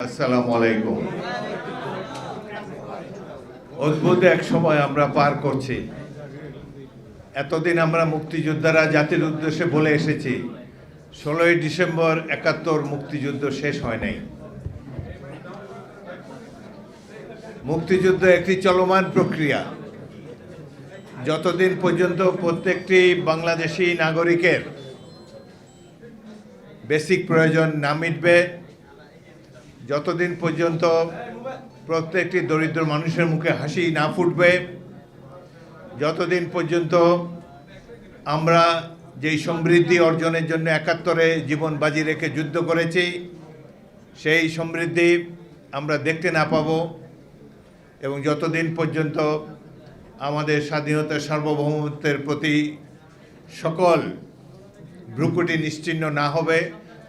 আসসালামু আলাইকুম। অদ্ভুত এক সময় আমরা পার করছি। এতদিন আমরা মুক্তিযোদ্ধারা জাতির উদ্দেশ্যে বলে এসেছি 16ই ডিসেম্বর 71 মুক্তিযুদ্ধ শেষ হয় নাই। মুক্তিযুদ্ধ একটি চলমান প্রক্রিয়া। যতদিন পর্যন্ত প্রত্যেকটি বাংলাদেশি নাগরিকের বেসিক প্রয়োজন না মিটবে, যতদিন পর্যন্ত প্রত্যেকটি দরিদ্র মানুষের মুখে হাসি না ফুটবে, যতদিন পর্যন্ত আমরা যেই সমৃদ্ধি অর্জনের জন্য 71-এ জীবন বাজি রেখে যুদ্ধ করেছি সেই সমৃদ্ধি আমরা দেখতে না পাবো, এবং যতদিন পর্যন্ত আমাদের স্বাধীনতার সার্বভৌমত্বের প্রতি সকল ভ্রুকুটি নিশ্চিহ্ন না হবে,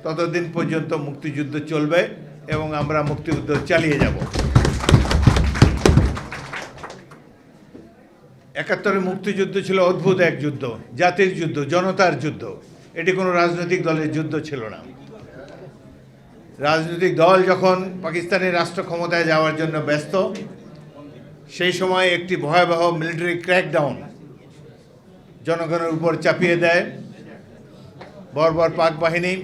ততদিন পর্যন্ত মুক্তিযুদ্ধ চলবে এবং আমরা মুক্তিযুদ্ধ চালিয়ে যাব। 71-এর মুক্তিযুদ্ধ ছিল অদ্ভুত এক যুদ্ধ, জাতির যুদ্ধ, জনতার যুদ্ধ। এটি কোনো রাজনৈতিক দলের যুদ্ধ ছিল না। রাজনৈতিক দল যখন পাকিস্তানের রাষ্ট্র ক্ষমতায় যাওয়ার জন্য ব্যস্ত, সেই সময় একটি ভয়াবহ মিলিটারি ক্র্যাকডাউন জনগণের উপর চাপিয়ে দেয় বর্বর পাক বাহিনী।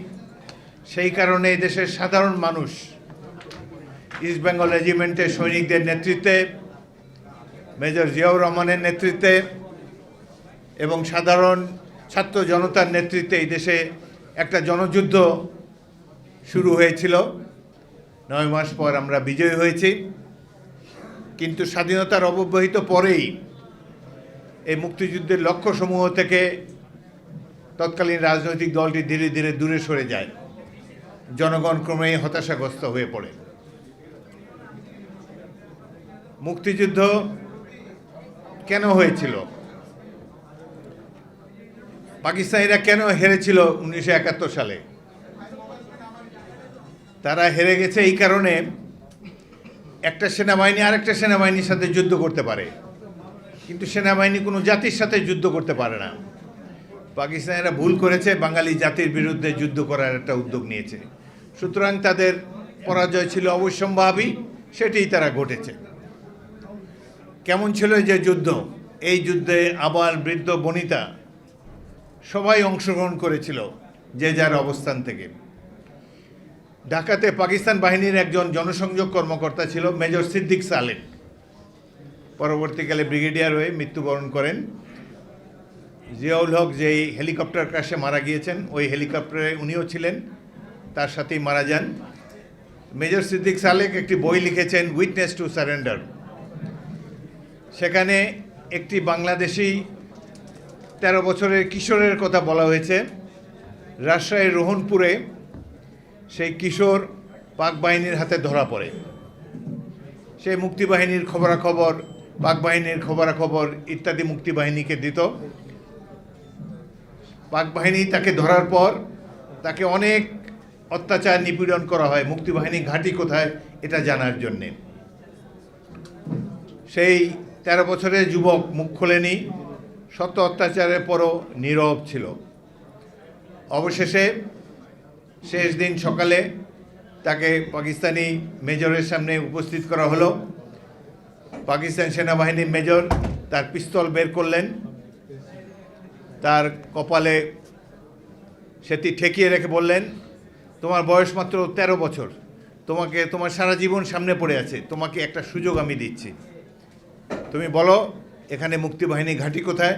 সেই কারণে এই দেশের সাধারণ মানুষ ইস্ট বেঙ্গল রেজিমেন্টের সৈনিকদের নেতৃত্বে, মেজর জিয়াউর রহমানের নেতৃত্বে এবং সাধারণ ছাত্র জনতার নেতৃত্বে এই দেশে একটা জনযুদ্ধ শুরু হয়েছিল। 9 মাস পর আমরা বিজয়ী হয়েছি, কিন্তু স্বাধীনতার অব্যবহিত পরেই এই মুক্তিযুদ্ধের লক্ষ্যসমূহ থেকে তৎকালীন রাজনৈতিক দলটি ধীরে ধীরে দূরে সরে যায়। জনগণ ক্রমেই হতাশাগ্রস্ত হয়ে পড়ে। মুক্তিযুদ্ধ কেন হয়েছিল? পাকিস্তানিরা কেন হেরেছিল 1971 সালে? তারা হেরে গেছে এই কারণে, একটা সেনাবাহিনী আরেকটা সেনাবাহিনীর সাথে যুদ্ধ করতে পারে, কিন্তু সেনাবাহিনী কোনো জাতির সাথে যুদ্ধ করতে পারে না। পাকিস্তানিরা ভুল করেছে, বাঙালি জাতির বিরুদ্ধে যুদ্ধ করার একটা উদ্যোগ নিয়েছে। সুতরাং তাদের পরাজয় ছিল অবশ্যম্ভাবী, সেটিই তারা ঘটেছে। কেমন ছিল যে যুদ্ধ? এই যুদ্ধে আবাল বৃদ্ধ বনিতা সবাই অংশগ্রহণ করেছিল যে যার অবস্থান থেকে। ঢাকাতে পাকিস্তান বাহিনীর একজন জনসংযোগ কর্মকর্তা ছিল মেজর সিদ্দিক সালেক, পরবর্তীকালে ব্রিগেডিয়ার হয়ে মৃত্যুবরণ করেন। জিয়াউল হক যেই হেলিকপ্টার ক্র্যাশে মারা গিয়েছেন, ওই হেলিকপ্টারে উনিও ছিলেন, তার সাথেই মারা যান। মেজর সিদ্দিক সালেক একটি বই লিখেছেন, উইটনেস টু সারেন্ডার। সেখানে একটি বাংলাদেশি 13 বছরের কিশোরের কথা বলা হয়েছে। রাজশাহীর রোহনপুরে সেই কিশোর পাক বাহিনীর হাতে ধরা পড়ে। সে মুক্তিবাহিনীর খবরাখবর, পাক বাহিনীর খবরাখবর ইত্যাদি মুক্তিবাহিনীকে দিত। পাক বাহিনী তাকে ধরার পর তাকে অনেক অত্যাচার নিপীড়ন করা হয় মুক্তিবাহিনী ঘাঁটি কোথায় এটা জানার জন্যে। সেই 13 বছরের যুবক মুখ খোলেনি, শত অত্যাচারের পরও নীরব ছিল। অবশেষে শেষ দিন সকালে তাকে পাকিস্তানি মেজরের সামনে উপস্থিত করা হলো। পাকিস্তান সেনাবাহিনীর মেজর তার পিস্তল বের করলেন, তার কপালে সেটি ঠেকিয়ে রেখে বললেন, তোমার বয়স মাত্র 13 বছর, তোমার সারা জীবন সামনে পড়ে আছে, তোমাকে একটা সুযোগ আমি দিচ্ছি। তুমি বলো এখানে মুক্তিবাহিনী ঘাঁটি কোথায়,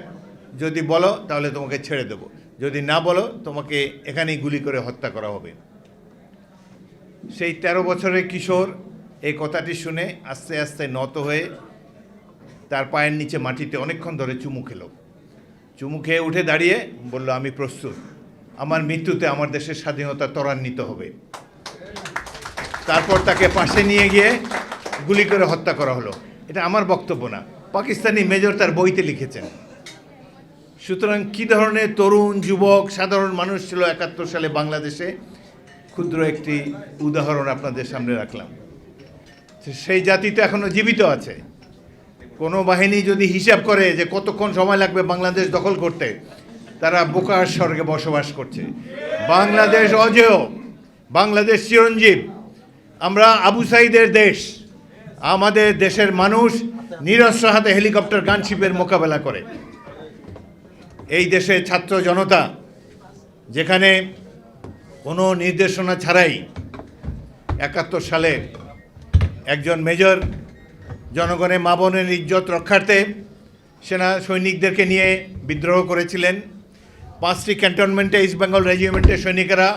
যদি বলো তাহলে তোমাকে ছেড়ে দেব, যদি না বলো তোমাকে এখানেই গুলি করে হত্যা করা হবে। সেই 13 বছরের কিশোর এই কথাটি শুনে আস্তে আস্তে নত হয়ে তার পায়ের নিচে মাটিতে অনেকক্ষণ ধরে চুমু খেল। চুমু খেয়ে উঠে দাঁড়িয়ে বলল, আমি প্রস্তুত, আমার মৃত্যুতে আমার দেশের স্বাধীনতা ত্বরান্বিত হবে। তারপর তাকে পাশে নিয়ে গিয়ে গুলি করে হত্যা করা হলো। এটা আমার বক্তব্য না, পাকিস্তানি মেজর তার বইতে লিখেছেন। সুতরাং কী ধরনের তরুণ যুবক সাধারণ মানুষ ছিল 71 সালে বাংলাদেশে, ক্ষুদ্র একটি উদাহরণ আপনাদের সামনে রাখলাম। সেই জাতি তো এখনও জীবিত আছে। কোনো বাহিনী যদি হিসাব করে যে কতক্ষণ সময় লাগবে বাংলাদেশ দখল করতে, তারা বোকার স্বর্গে বসবাস করছে। বাংলাদেশ অজেয়, বাংলাদেশ চিরঞ্জীব, আমরা আবু সাইদের দেশ, আমাদের দেশের মানুষ নিরস্ত্র হাতে হেলিকপ্টার গানশিপের মোকাবেলা করে। এই দেশে ছাত্র জনতা যেখানে কোনো নির্দেশনা ছাড়াই ৭১ সালে একজন মেজর জনগণের মা বোনের ইজ্জত রক্ষার্থে সেনা সৈনিকদেরকে নিয়ে বিদ্রোহ করেছিলেন। 5টি ক্যান্টনমেন্টে ইস্ট বেঙ্গল রেজিমেন্টের সৈনিকেরা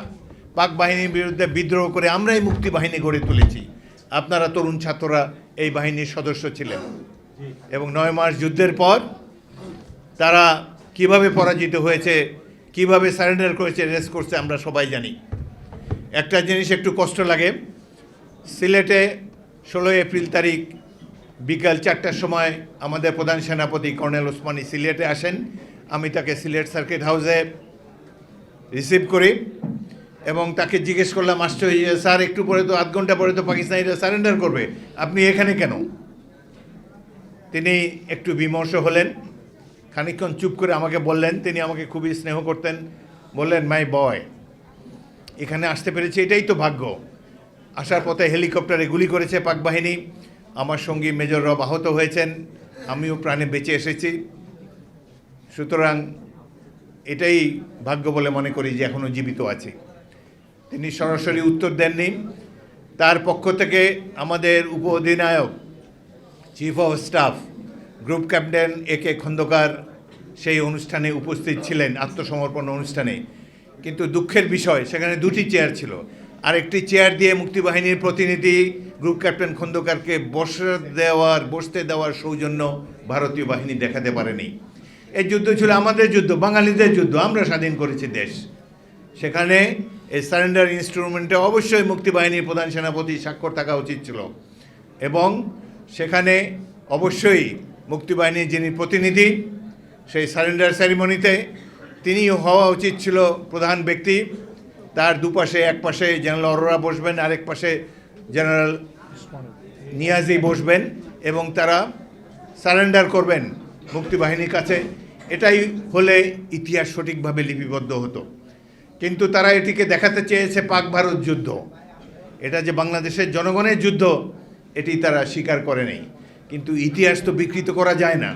পাক বাহিনীর বিরুদ্ধে বিদ্রোহ করে আমরাই মুক্তি বাহিনী গড়ে তুলেছি। আপনারা তরুণ ছাত্ররা এই বাহিনীর সদস্য ছিলেন এবং 9 মাস যুদ্ধের পর তারা কিভাবে পরাজিত হয়েছে, কিভাবে সারেন্ডার করেছে, রেস করছে আমরা সবাই জানি। একটা জিনিস একটু কষ্ট লাগে, সিলেটে 16 এপ্রিল তারিখ বিকাল 4টার সময় আমাদের প্রধান সেনাপতি কর্নেল ওসমানী সিলেটে আসেন। আমি তাকে সিলেট সার্কিট হাউসে রিসিভ করি এবং তাকে জিজ্ঞেস করলাম, আশ্চর্য স্যার, একটু পরে তো, 8 ঘন্টা পরে তো পাকিস্তানিরা সারেন্ডার করবে, আপনি এখানে কেন? তিনি একটু বিমর্ষ হলেন, খানিকক্ষণ চুপ করে আমাকে বললেন, তিনি আমাকে খুবই স্নেহ করতেন, বললেন, মাই বয়, এখানে আসতে পেরেছি এটাই তো ভাগ্য। আসার পথে হেলিকপ্টারে গুলি করেছে পাক বাহিনী, আমার সঙ্গী মেজর রব আহত হয়েছেন, আমিও প্রাণে বেঁচে এসেছি। সুতরাং এটাই ভাগ্য বলে মনে করি যে এখনও জীবিত আছি। তিনি সরাসরি উত্তর দেননি। তার পক্ষ থেকে আমাদের উপ অধিনায়ক, chief of staff, group captain AK Khandaker সেই অনুষ্ঠানে উপস্থিত ছিলেন, আত্মসমর্পণ অনুষ্ঠানে। কিন্তু দুঃখের বিষয়, সেখানে 2টি চেয়ার ছিল, আরেকটি চেয়ার দিয়ে মুক্তিবাহিনীর প্রতিনিধি গ্রুপ ক্যাপ্টেন খন্দকারকে বসতে দেওয়ার সৌজন্য ভারতীয় বাহিনী দেখাতে পারেনি। এই যুদ্ধ ছিল আমাদের যুদ্ধ, বাঙালিদের যুদ্ধ, আমরা স্বাধীন করেছি দেশ। সেখানে এই সারেন্ডার ইনস্ট্রুমেন্টে অবশ্যই মুক্তিবাহিনীর প্রধান সেনাপতি স্বাক্ষর থাকা উচিত ছিল এবং সেখানে অবশ্যই মুক্তিবাহিনীর যিনি প্রতিনিধি সেই সারেন্ডার সেরিমনিতে তিনিও হওয়া উচিত ছিল প্রধান ব্যক্তি। তার দুপাশে, এক পাশে জেনারেল অরোরা বসবেন, আরেক পাশে জেনারেল নিয়াজি বসবেন এবং তারা সারেন্ডার করবেন মুক্তিবাহিনীর কাছে। এটাই হলে ইতিহাস সঠিকভাবে লিপিবদ্ধ হতো। কিন্তু তারা এটিকে দেখাতে চেয়েছে পাক ভারত যুদ্ধ, এটা যে বাংলাদেশের জনগণের যুদ্ধ, এটি তারা স্বীকার করে নেই। কিন্তু ইতিহাস তো বিকৃত করা যায় না।